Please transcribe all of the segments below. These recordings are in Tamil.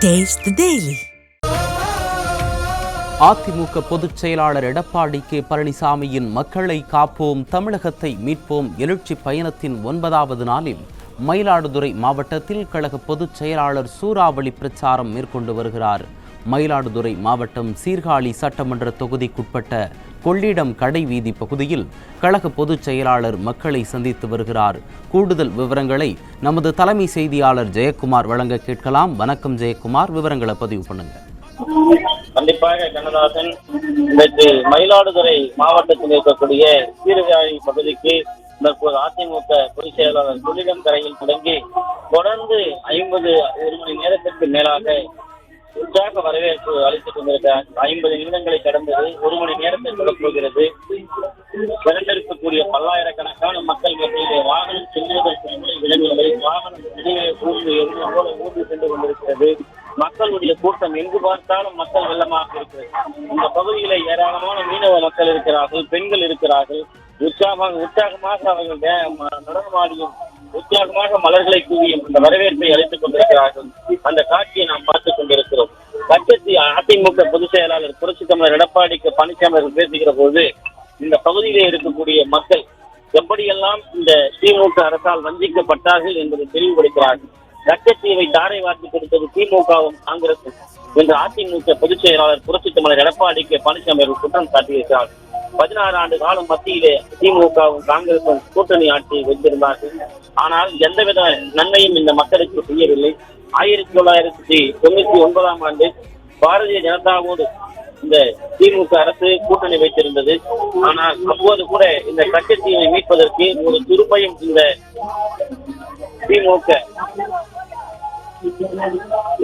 Taste the Daily. அதிமுக பொதுச் செயலாளர் எடப்பாடி கே பழனிசாமியின் மக்களை காப்போம் தமிழகத்தை மீட்போம் எழுச்சி பயணத்தின் 9வது நாளில் மயிலாடுதுறை மாவட்டத்தில் கழக பொதுச் செயலாளர் சூறாவளி பிரச்சாரம் மேற்கொண்டு வருகிறார். மயிலாடுதுறை மாவட்டம் சீர்காழி சட்டமன்ற தொகுதிக்குட்பட்ட கொள்ளிடம் கடைவீதி பகுதியில் கழக பொதுச் செயலாளர் மக்களை சந்தித்து வருகிறார். கூடுதல் விவரங்களை நமது தலைமை செய்தியாளர் ஜெயக்குமார் வழங்க கேட்கலாம். வணக்கம் ஜெயக்குமார், விவரங்களை பதிவு பண்ணுங்க. கண்டிப்பாக கண்ணதாசன், இன்றைக்கு மயிலாடுதுறை மாவட்டத்தில் இருக்கக்கூடிய சீர்காழி பகுதிக்கு தற்போது அதிமுக பொதுச் செயலாளர் கொள்ளிடம் கரையில் தொடங்கி தொடர்ந்து 51 மணி நேரத்திற்கு மேலாக உற்சாக வரவேற்பு அளித்துக் கொண்டிருக்கிறார். 50 நிமிடங்களை கடந்தது, 1 மணி நேரத்தை தொடர்புகிறது. திரண்டிருக்கக்கூடிய பல்லாயிரக்கணக்கான மக்கள் மத்தியிலே வாகனம் செல்வதற்கு விலங்குகளை வாகனம் ஊர்ந்து சென்று கொண்டிருக்கிறது. மக்களுடைய கூட்டம் எங்கு பார்த்தாலும் மக்கள் வெள்ளமாக இருக்கிறது. இந்த பகுதியில ஏராளமான மீனவ மக்கள் இருக்கிறார்கள், பெண்கள் இருக்கிறார்கள். உற்சாகமாக அவர்கள் நடனமாடியும் உற்சாகமாக மலர்களை தூவியும் அந்த வரவேற்பை அளித்துக் கொண்டிருக்கிறார்கள். அந்த காட்சியை நாம் பார்த்துக் கொண்டிருக்கிறோம். கட்சி அதிமுக பொதுச் செயலாளர் புரட்சித் தமிழர் எடப்பாடி கே பழனிசாமி அவர்கள் பேசுகிற போது இந்த பகுதியிலே இருக்கக்கூடிய மக்கள் எப்படியெல்லாம் இந்த திமுக அரசால் வஞ்சிக்கப்பட்டார்கள் என்பதை தெளிவுபடுத்துகிறார்கள். லட்சத்தீவை தாரை வார்த்து கொடுத்தது திமுகவும் காங்கிரசும் என்று அதிமுக பொதுச் செயலாளர் புரட்சித் தமிழர் எடப்பாடி கே பழனிசாமி அவர்கள் குற்றம் சாட்டியிருக்கிறார். 16 ஆண்டு காலம் மத்தியிலே திமுகவும் காங்கிரசும் கூட்டணி ஆட்சியை வைத்திருந்தார்கள். ஆனால் எந்தவித நன்மையும் இந்த மக்களுக்கு செய்யவில்லை. 1999ஆம் ஆண்டு பாரதிய ஜனதாவோடு இந்த திமுக அரசு கூட்டணி வைத்திருந்தது. ஆனால் அப்போது கூட இந்த கட்சியை மீட்பதற்கு ஒரு துருப்பையும் இந்த திமுக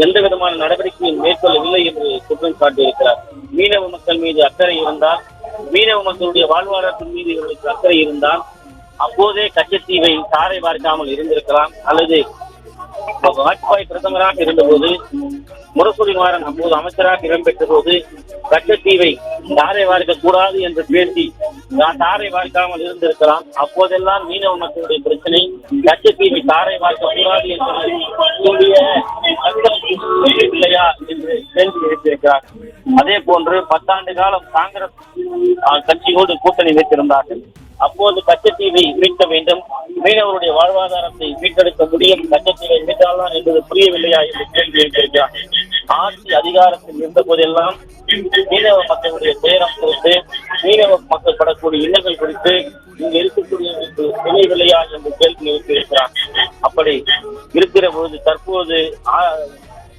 எந்த விதமான நடவடிக்கையும் மேற்கொள்ளவில்லை என்று குற்றம் சாட்டியிருக்கிறார். மீனவ மக்கள் மீது அக்கறை இருந்தால், மீனவ மக்களுடைய வாழ்வாதாரத்தின் மீது இவர்களுக்கு அக்கறை இருந்தால் அப்போதே கச்சத்தீவை தாரை பார்க்காமல் இருந்திருக்கலாம். அல்லது வாஜ்பாய் பிரதமராக இருந்தபோது, முரசொலி மாறன் அப்போது அமைச்சராக இடம்பெற்ற போது கச்சத்தீவை தாரை பார்க்க கூடாது என்று பேசி தாரை பார்க்காமல் இருந்திருக்கலாம். அப்போதெல்லாம் மீனவ மக்களுடைய பிரச்சனை கச்சத்தீவை தாரை பார்க்க கூடாது என்று இல்லையா என்று கேள்வி எழுப்பியிருக்கிறார். அதே போன்று 10 ஆண்டு காலம் காங்கிரஸ் கட்சியோடு கூட்டணி வைத்திருந்தார்கள். அப்போது கச்சத்தீவை மீட்க வேண்டும், மீனவருடைய வாழ்வாதாரத்தை மீட்டெடுக்க முடியும், கச்சத்தீவை மீட்டால்தான் என்பது புரியவில்லையா என்று கேள்வி எழுப்பியிருக்கிறார். ஆட்சி அதிகாரத்தில் இருந்த போதெல்லாம் மீனவ மக்களுடைய துயரம் குறித்து, மீனவ மக்கள் படக்கூடிய இன்னல்கள் குறித்து இங்கு இருக்கக்கூடிய தெரியவில்லையா என்று கேள்வி எழுப்பியிருக்கிறார். அப்படி இருக்கிற போது தற்போது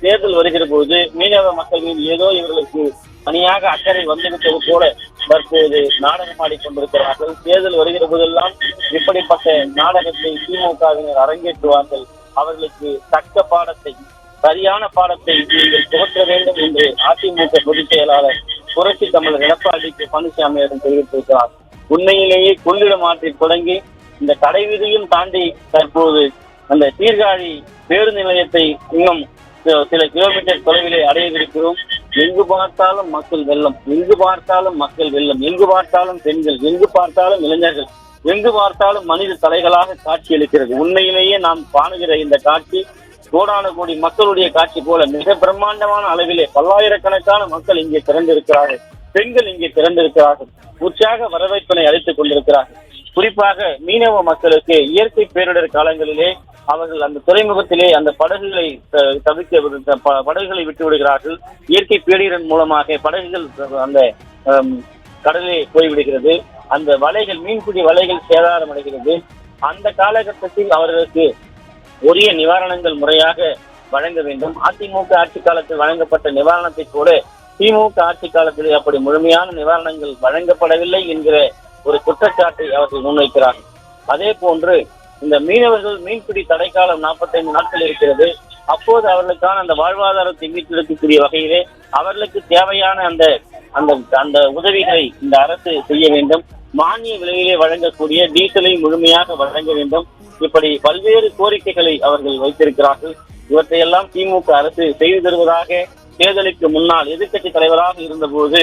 தேர்தல் வருகிற போது மீனவ மக்கள் மீது ஏதோ இவர்களுக்கு தனியாக அக்கறை வந்துவிட்டது போல தற்போது நாடகம் ஆடிக்கொண்டிருக்கிறார்கள். தேர்தல் வருகிற போதெல்லாம் இப்படிப்பட்ட நாடகத்தை திமுகவினர் அரங்கேற்றுவார்கள். அவர்களுக்கு தக்க பாடத்தை, சரியான பாடத்தை நீங்கள் புகற்ற வேண்டும் என்று அதிமுக பொதுச் செயலாளர் புரட்சி தமிழர் எடப்பாடி கே பழனிசாமி அவர்கள் தெரிவித்திருக்கிறார். உண்மையிலேயே கொள்ளிடம் ஆற்றில் தொடங்கி இந்த கடைவீதியும் தாண்டி தற்போது அந்த சீர்காழி பேருந்து நிலையத்தை இன்னும் சில கிலோமீட்டர் தொலைவிலே அடையவிருக்கிறோம். எங்கு பார்த்தாலும் மக்கள் வெள்ளம், எங்கு பார்த்தாலும் மக்கள் வெள்ளம், எங்கு பார்த்தாலும் பெண்கள், எங்கு பார்த்தாலும் இளைஞர்கள், எங்கு பார்த்தாலும் மனித தலைகளாக காட்சியளிக்கிறது. உண்மையிலேயே நாம் காணுகிற இந்த காட்சி கோடான கோடி மக்களுடைய காட்சி போல மிக பிரம்மாண்டமான அளவிலே பல்லாயிரக்கணக்கான மக்கள் இங்கே திரண்டிருக்கிறார்கள். பெண்கள் இங்கே திரண்டிருக்கிறார்கள். உற்சாக வரவேற்பினை அளித்துக் கொண்டிருக்கிறார்கள். குறிப்பாக மீனவ மக்களுக்கு இயற்கை பேரிடர் காலங்களிலே அவர்கள் அந்த துறைமுகத்திலே அந்த படகுகளை படகுகளை விட்டு விடுகிறார்கள். இயற்கை பேரிடர் மூலமாக படகுகள் அந்த கடலிலே போய்விடுகிறது. அந்த வலைகள், மீன்பிடி வலைகள் சேதாரம் அடைகிறது. அந்த காலகட்டத்தில் அவர்களுக்கு உரிய நிவாரணங்கள் முறையாக வழங்க வேண்டும். அதிமுக ஆட்சி காலத்தில் வழங்கப்பட்ட நிவாரணத்தை கூட திமுக ஆட்சி காலத்திலே அப்படி முழுமையான நிவாரணங்கள் வழங்கப்படவில்லை என்கிற ஒரு குற்றச்சாட்டை அவர்கள் முன்வைக்கிறார்கள். அதே போன்று இந்த மீனவர்கள் மீன்பிடி தடைக்காலம் 45 நாட்கள் இருக்கிறது. அப்போது அவர்களுக்கான அந்த வாழ்வாதாரத்தை மீட்டெடுக்கக்கூடிய வகையிலே அவர்களுக்கு தேவையான அந்த அந்த அந்த உதவிகளை இந்த அரசு செய்ய வேண்டும். மானிய விலையிலே வழங்கக்கூடிய டீசலை முழுமையாக வழங்க வேண்டும். இப்படி பல்வேறு கோரிக்கைகளை அவர்கள் வைத்திருக்கிறார்கள். இவற்றையெல்லாம் திமுக அரசு செய்து தருவதாக தேர்தலுக்கு முன்னால் எதிர்க்கட்சி தலைவராக இருந்தபோது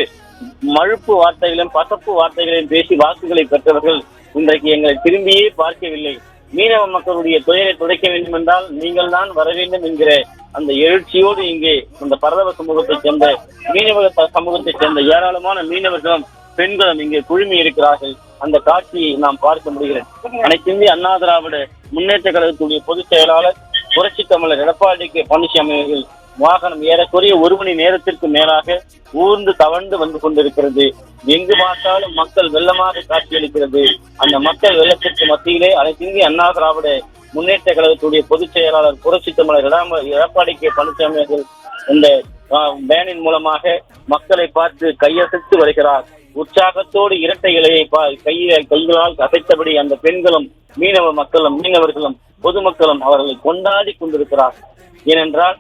மழுப்பு வார்த்தைகளையும் பசப்பு வார்த்தைகளையும் பேசி வாக்குகளை பெற்றவர்கள் இன்றைக்கு எங்களை திரும்பியே பார்க்கவில்லை. மீனவ மக்களுடைய துயரை துடைக்க வேண்டும் என்றால் நீங்கள் தான் வர வேண்டும் என்கிற அந்த எழுச்சியோடு இங்கே அந்த பரதவ சமூகத்தைச் சேர்ந்த மீனவ சமூகத்தைச் சேர்ந்த ஏராளமான மீனவர்களும் பெண்களும் இங்கே குழுமி இருக்கிறார்கள். அந்த காட்சியை நாம் பார்க்க முடிகிறது. அனைத்து இந்திய அண்ணா திராவிட முன்னேற்ற கழகத்துடைய பொதுச் செயலாளர் புரட்சி தமிழர் எடப்பாடி கே பழனிசாமி அவர்கள் வாகனம் ஏறக்குறைய 1 மணி நேரத்திற்கு மேலாக ஊர்ந்து தவழ்ந்து வந்து கொண்டிருக்கிறது. எங்கு பார்த்தாலும் மக்கள் வெள்ளமாக காட்சியளிக்கிறது. அந்த மக்கள் வெள்ளத்திற்கு மத்தியிலே அனைத்து இந்திய அண்ணா திராவிட முன்னேற்ற கழகத்துடைய பொதுச் செயலாளர் புரட்சி தமிழர் எடப்பாடி கே பழனிசாமி அவர்கள் இந்த வேனின் மூலமாக மக்களை பார்த்து கையசைத்து வருகிறார். உற்சாகத்தோடு இரட்டை இலையை கைகளால் அசைத்தபடி அந்த பெண்களும் மீனவ மக்களும் மீனவர்களும் பொதுமக்களும் அவர்களை கொண்டாடி கொண்டிருக்கிறார். ஏனென்றால்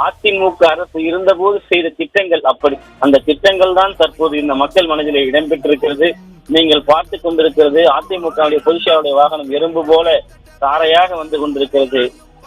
அதிமுக அரசு இருந்தபோது செய்த திட்டங்கள் அப்படி. அந்த திட்டங்கள் தான் தற்போது இந்த மக்கள் மனதிலே இடம்பெற்றிருக்கிறது. நீங்கள் பார்த்து கொண்டிருக்கிறது. அதிமுகவுடைய பொதுச்செயலாளருடைய வாகனம் எறும்பு போல சாரையாக வந்து கொண்டிருக்கிறது.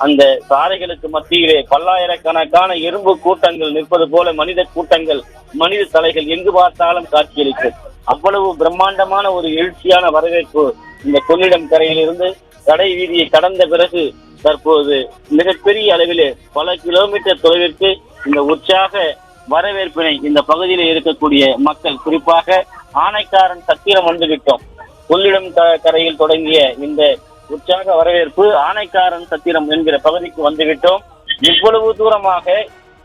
அந்த சாரைகளுக்கு மத்தியிலே பல்லாயிரக்கணக்கான எறும்பு கூட்டங்கள் நிற்பது போல மனித கூட்டங்கள், மனித தலைகள் எங்கு பார்த்தாலும் காட்சியளிக்கும். அவ்வளவு பிரம்மாண்டமான ஒரு எழுச்சியான வரவேற்பு இந்த கொள்ளிடம் கரையிலிருந்து கடை வீதியை கடந்த பிறகு தற்போது மிகப்பெரிய அளவிலே பல கிலோமீட்டர் தொலைவிற்கு இந்த உற்சாக வரவேற்பினை இந்த பகுதியில் இருக்கக்கூடிய மக்கள், குறிப்பாக ஆனைக்காரன் சத்திரம் வந்துவிட்டோம். கொள்ளிடம் கரையில் தொடங்கிய இந்த உற்சாக வரவேற்பு ஆனைக்காரன் சத்திரம் என்கிற பகுதிக்கு வந்துவிட்டோம். இவ்வளவு தூரமாக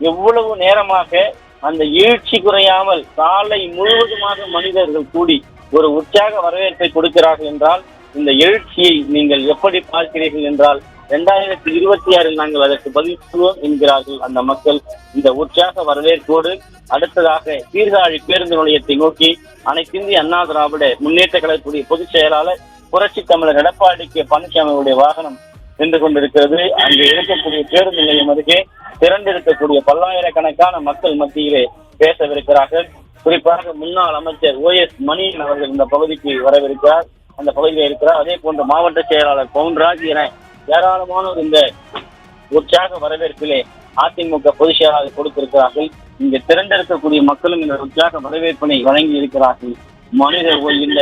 எவ்வளவு நேரமாக அந்த எழுச்சி குறையாமல் சாலை முழுவதுமாக மனிதர்கள் கூடி ஒரு உற்சாக வரவேற்பை கொடுக்கிறார்கள் என்றால் இந்த எழுச்சியை நீங்கள் எப்படி பார்க்கிறீர்கள் என்றால் 2026 நாங்கள் அதற்கு பதில் சொல்வோம் என்கிறார்கள் அந்த மக்கள். இந்த உற்சாக வரவேற்போடு அடுத்ததாக சீர்காழி பேருந்து நிலையத்தை நோக்கி அனைத்து இந்திய அண்ணா திராவிட முன்னேற்ற கழகத்துடைய பொதுச் செயலாளர் புரட்சி தமிழர் எடப்பாடி கே பழனிசாமியுடைய வாகனம் சென்று கொண்டிருக்கிறது. அங்கே இருக்கக்கூடிய பேருந்து நிலையம் அருகே திரண்டிருக்கக்கூடிய பல்லாயிரக்கணக்கான மக்கள் மத்தியிலே பேசவிருக்கிறார்கள். குறிப்பாக முன்னாள் அமைச்சர் OS மணியன் அவர்கள் இந்த பகுதிக்கு வரவிருக்கிறார், அந்த பகுதியில் இருக்கிறார். அதே போன்ற மாவட்ட செயலாளர் பவுன்ராஜ் என ஏராளமானோர் இந்த உற்சாக வரவேற்பிலே அதிமுக பொதுச் செயலாளர் கொடுத்திருக்கிறார்கள். இங்கு திரண்டிருக்கக்கூடிய மக்களும் இந்த உற்சாக வரவேற்பினை வழங்கி இருக்கிறார்கள். மனிதர்கள் இந்த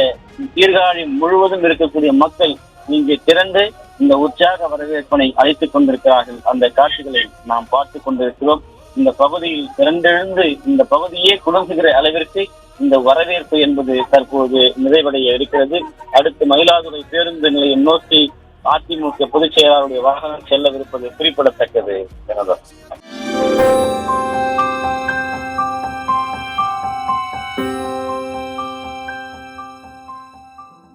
சீர்காழி முழுவதும் இருக்கக்கூடிய மக்கள் இங்கே திரண்டு இந்த உற்சாக வரவேற்பினை அழைத்துக் கொண்டிருக்கிறார்கள். அந்த காட்சிகளை நாம் பார்த்து கொண்டிருக்கிறோம். இந்த பகுதியில் திரண்டெழுந்து இந்த பகுதியே குலுங்குகிற அளவிற்கு இந்த வரவேற்பு என்பது தற்போது நிறைவடைய இருக்கிறது. அடுத்து மயிலாடுதுறை பேருந்து நிலையம் நோக்கி அதிமுக பொதுச் செயலாளருடைய வாகனம் செல்லவிருப்பது குறிப்பிடத்தக்கது.